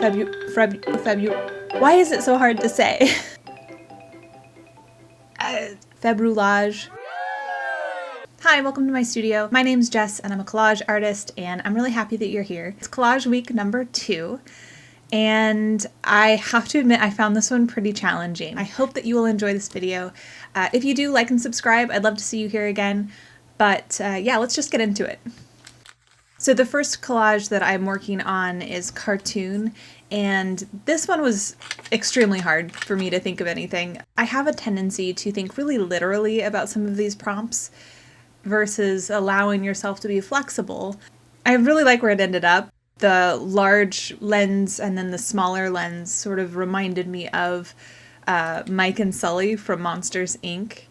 Why is it so hard to say? Februllage. Hi, welcome to my studio. My name's Jess and I'm a collage artist and I'm really happy that you're here. It's collage week number 2 and I have to admit I found this one pretty challenging. I hope that you will enjoy this video. If you do, like and subscribe. I'd love to see you here again. But yeah, let's just get into it. So the first collage that I'm working on is cartoon, and this one was extremely hard for me to think of anything. I have a tendency to think really literally about some of these prompts versus allowing yourself to be flexible. I really like where it ended up. The large lens and then the smaller lens sort of reminded me of Mike and Sully from Monsters, Inc.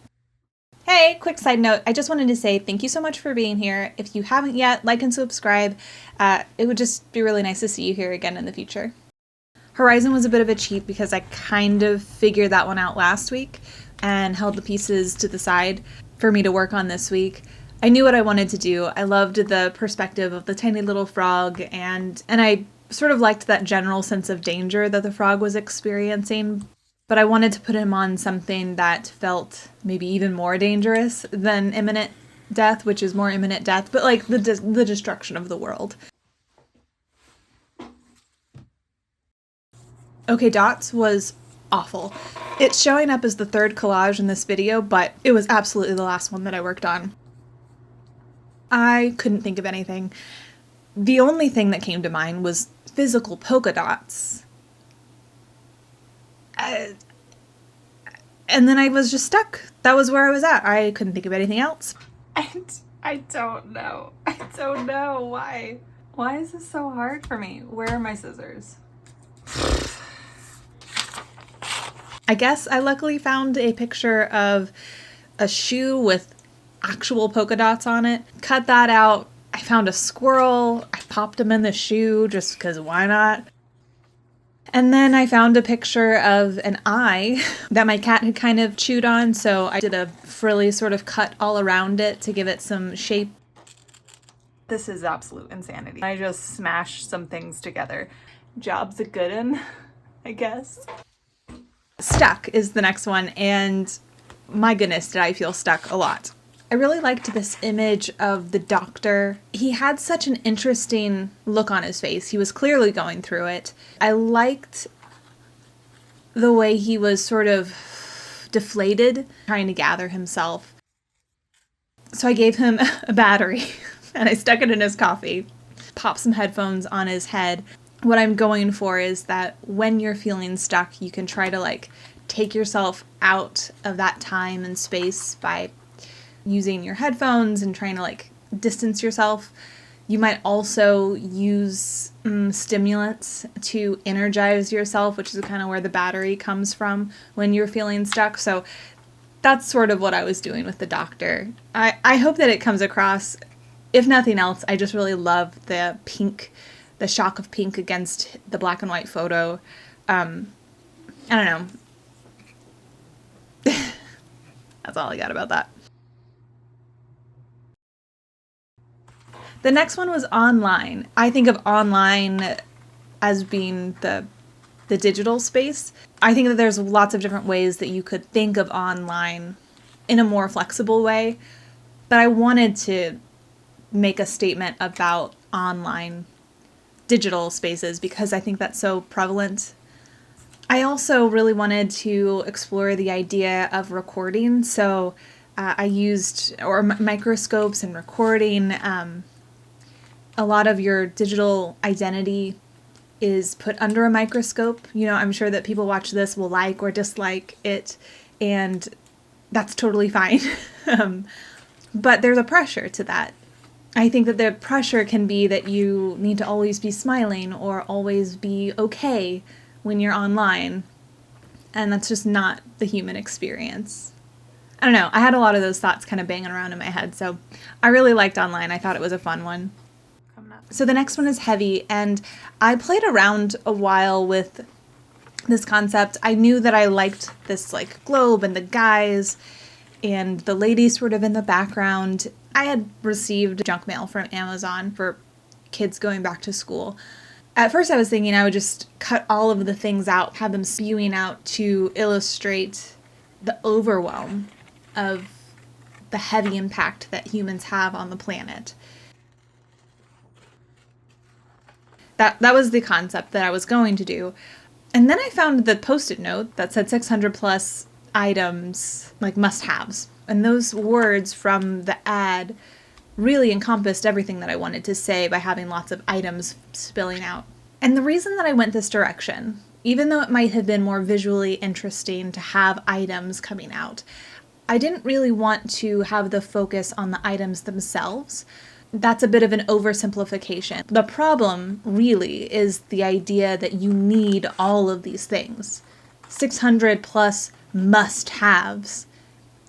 Hey, quick side note, I just wanted to say thank you so much for being here. If you haven't yet, like and subscribe. It would just be really nice to see you here again in the future. Horizon was a bit of a cheat because I kind of figured that one out last week and held the pieces to the side for me to work on this week. I knew what I wanted to do. I loved the perspective of the tiny little frog and I sort of liked that general sense of danger that the frog was experiencing. But I wanted to put him on something that felt maybe even more dangerous than imminent death, which is more imminent death, but like the destruction of the world. Okay, Dots was awful. It's showing up as the third collage in this video, but it was absolutely the last one that I worked on. I couldn't think of anything. The only thing that came to mind was physical polka dots. And then I was just stuck. That was where I was at. I couldn't think of anything else. I don't know. I don't know. Why? Why is this so hard for me? Where are my scissors? I guess I luckily found a picture of a shoe with actual polka dots on it. Cut that out. I found a squirrel. I popped him in the shoe just because why not? And then I found a picture of an eye that my cat had kind of chewed on, so I did a frilly sort of cut all around it to give it some shape. This is absolute insanity. I just smashed some things together. Job's a good one, I guess. Stuck is the next one, and my goodness, did I feel stuck a lot. I really liked this image of the doctor. He had such an interesting look on his face. He was clearly going through it. I liked the way he was sort of deflated, trying to gather himself. So I gave him a battery and I stuck it in his coffee, popped some headphones on his head. What I'm going for is that when you're feeling stuck, you can try to like take yourself out of that time and space by using your headphones and trying to like distance yourself. You might also use stimulants to energize yourself, which is kind of where the battery comes from when you're feeling stuck. So that's sort of what I was doing with the doctor. I hope that it comes across. If nothing else, I just really love the pink, the shock of pink against the black and white photo. I don't know. That's all I got about that. The next one was online. I think of online as being the digital space. I think that there's lots of different ways that you could think of online in a more flexible way, but I wanted to make a statement about online digital spaces because I think that's so prevalent. I also really wanted to explore the idea of recording, so I used microscopes and recording. A lot of your digital identity is put under a microscope. You know, I'm sure that people watch this will like or dislike it, and that's totally fine. But there's a pressure to that. I think that the pressure can be that you need to always be smiling or always be okay when you're online, and that's just not the human experience. I don't know. I had a lot of those thoughts kind of banging around in my head, so I really liked online. I thought it was a fun one. So the next one is heavy, and I played around a while with this concept. I knew that I liked this like globe and the guys and the lady sort of in the background. I had received junk mail from Amazon for kids going back to school. At first I was thinking I would just cut all of the things out, have them spewing out to illustrate the overwhelm of the heavy impact that humans have on the planet. That was the concept that I was going to do. And then I found the Post-it note that said 600 plus items, like must-haves. And those words from the ad really encompassed everything that I wanted to say by having lots of items spilling out. And the reason that I went this direction, even though it might have been more visually interesting to have items coming out, I didn't really want to have the focus on the items themselves. That's a bit of an oversimplification. The problem really is the idea that you need all of these things. 600 plus must-haves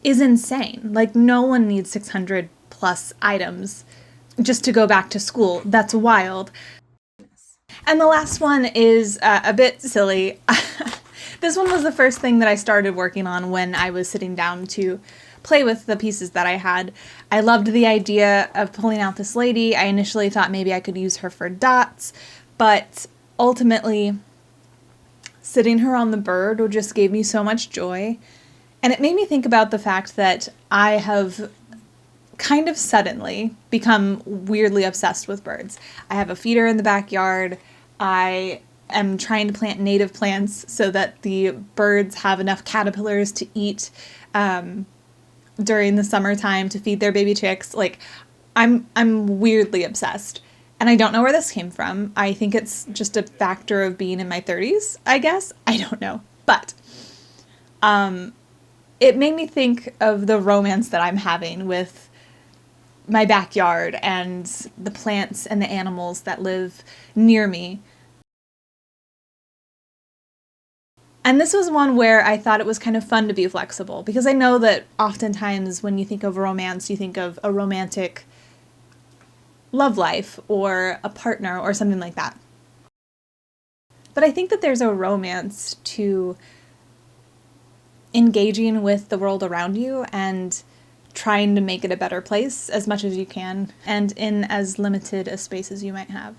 is insane. Like, no one needs 600 plus items just to go back to school. That's wild. And the last one is a bit silly. This one was the first thing that I started working on when I was sitting down to play with the pieces that I had. I loved the idea of pulling out this lady. I initially thought maybe I could use her for dots, but ultimately sitting her on the bird just gave me so much joy. And it made me think about the fact that I have kind of suddenly become weirdly obsessed with birds. I have a feeder in the backyard. I am trying to plant native plants so that the birds have enough caterpillars to eat during the summertime to feed their baby chicks. Like, I'm weirdly obsessed. And I don't know where this came from. I think it's just a factor of being in my 30s, I guess. I don't know. But it made me think of the romance that I'm having with my backyard and the plants and the animals that live near me. And this was one where I thought it was kind of fun to be flexible, because I know that oftentimes when you think of romance, you think of a romantic love life or a partner or something like that. But I think that there's a romance to engaging with the world around you and trying to make it a better place as much as you can, and in as limited a space as you might have.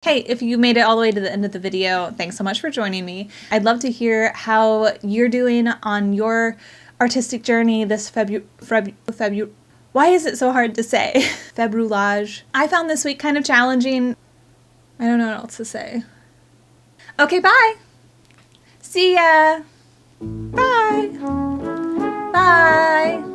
Hey, if you made it all the way to the end of the video, thanks so much for joining me. I'd love to hear how you're doing on your artistic journey this why is it so hard to say? Februllage. I found this week kind of challenging. I don't know what else to say. Okay, bye. See ya. Bye. Bye.